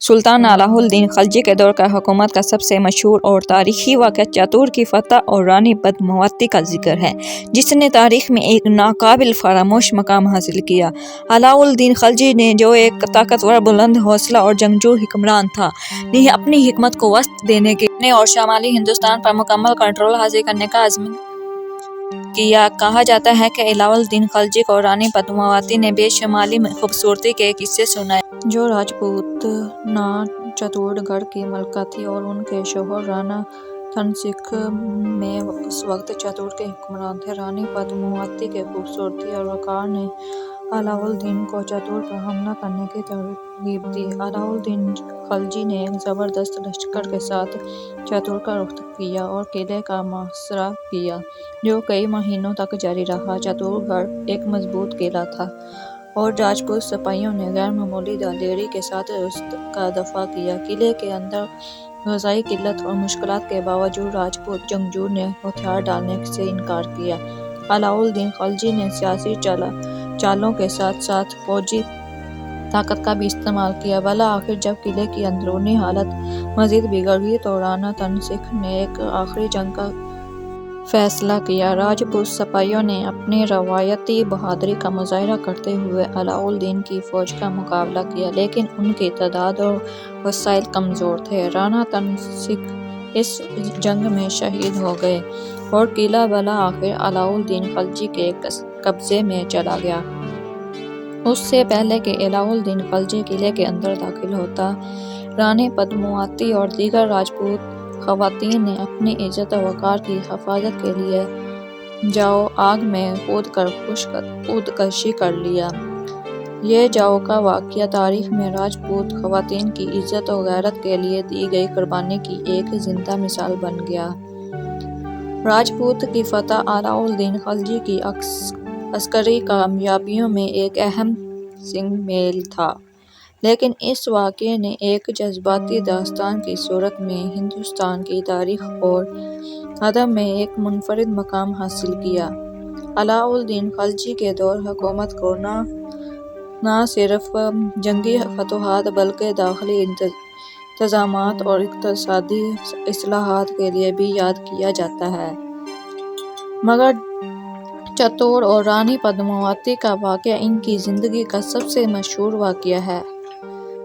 سلطان علاء الدین خلجی کے دور کا حکومت کا سب سے مشہور اور تاریخی واقعہ چتور کی فتح اور رانی پدماوتی کا ذکر ہے، جس نے تاریخ میں ایک ناقابل فراموش مقام حاصل کیا۔ علاء الدین خلجی نے جو ایک طاقتور، بلند حوصلہ اور جنگجو حکمران تھا، نے اپنی حکمت کو وسعت دینے کے اور شمالی ہندوستان پر مکمل کنٹرول حاصل کرنے کا عزم کیا۔ کہا جاتا ہے کہ علاء الدین خلجی کو رانی پدماوتی نے بے شمالی خوبصورتی کے قصے سنائے، جو راجپوت چتور گڑھ کی ملکہ تھی اور ان کے شوہر رانا تنسکھ میں اس وقت چتور کے حکمران تھے۔ رانی پدماوتی کی خوبصورتی اور وقار نے علاء الدین کو چتور پر حملہ کرنے کی ترغیب دی۔ علاء الدین خلجی نے ایک زبردست لشکر کے ساتھ چتور کا رخ کیا اور قلعے کا محاصرہ کیا، جو کئی مہینوں تک جاری رہا۔ چتور گڑھ ایک مضبوط قلعہ تھا اور راجپوت سپاہیوں نے غیر معمولی دلیری کے ساتھ اس کا دفاع کیا۔ قلعے کے اندر غذائی قلت اور مشکلات کے باوجود راجپوت جنگجو نے ہتھیار ڈالنے سے انکار کیا۔ علاء الدین خلجی نے سیاسی چالوں کے ساتھ ساتھ فوجی طاقت کا بھی استعمال کیا۔ بالآخر جب قلعے کی اندرونی حالت مزید بگڑ گئی تو رانا تنسکھ نے ایک آخری جنگ کا فیصلہ کیا۔ راجپوت سپاہیوں نے اپنی روایتی بہادری کا مظاہرہ کرتے ہوئے علاء الدین کی فوج کا مقابلہ کیا، لیکن ان کی تعداد اور وسائل کمزور تھے۔ رانا تنسکھ اس جنگ میں شہید ہو گئے اور قلعہ بالآخر علاء الدین خلجی کے قبضے میں چلا گیا۔ اس سے پہلے کہ علاء الدین خلجی قلعے کے اندر داخل ہوتا، رانی پدماوتی اور دیگر راجپوت خواتین نے اپنی عزت و وقار کی حفاظت کے لیے جاؤ آگ میں کود کر خودکشی کر لیا۔ یہ جاؤ کا واقعہ تاریخ میں راجپوت خواتین کی عزت و غیرت کے لیے دی گئی قربانی کی ایک زندہ مثال بن گیا۔ راجپوت کی فتح علاء الدین خلجی کی عسکری کامیابیوں میں ایک اہم سنگ میل تھا، لیکن اس واقعے نے ایک جذباتی داستان کی صورت میں ہندوستان کی تاریخ اور ادب میں ایک منفرد مقام حاصل کیا۔ علاء الدین خلجی کے دور حکومت کو نہ صرف جنگی فتوحات بلکہ داخلی انتظامات اور اقتصادی اصلاحات کے لیے بھی یاد کیا جاتا ہے۔ مگر چتور اور رانی پدماوتی کا واقعہ ان کی زندگی کا سب سے مشہور واقعہ ہے،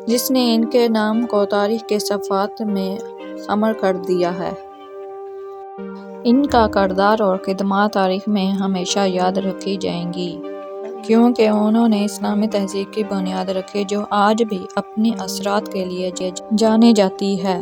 جس نے ان کے نام کو تاریخ کے صفحات میں امر کر دیا ہے۔ ان کا کردار اور خدمات تاریخ میں ہمیشہ یاد رکھی جائیں گی، کیونکہ انہوں نے اسلامی تہذیب کی بنیاد رکھی، جو آج بھی اپنے اثرات کے لیے جانی جاتی ہے۔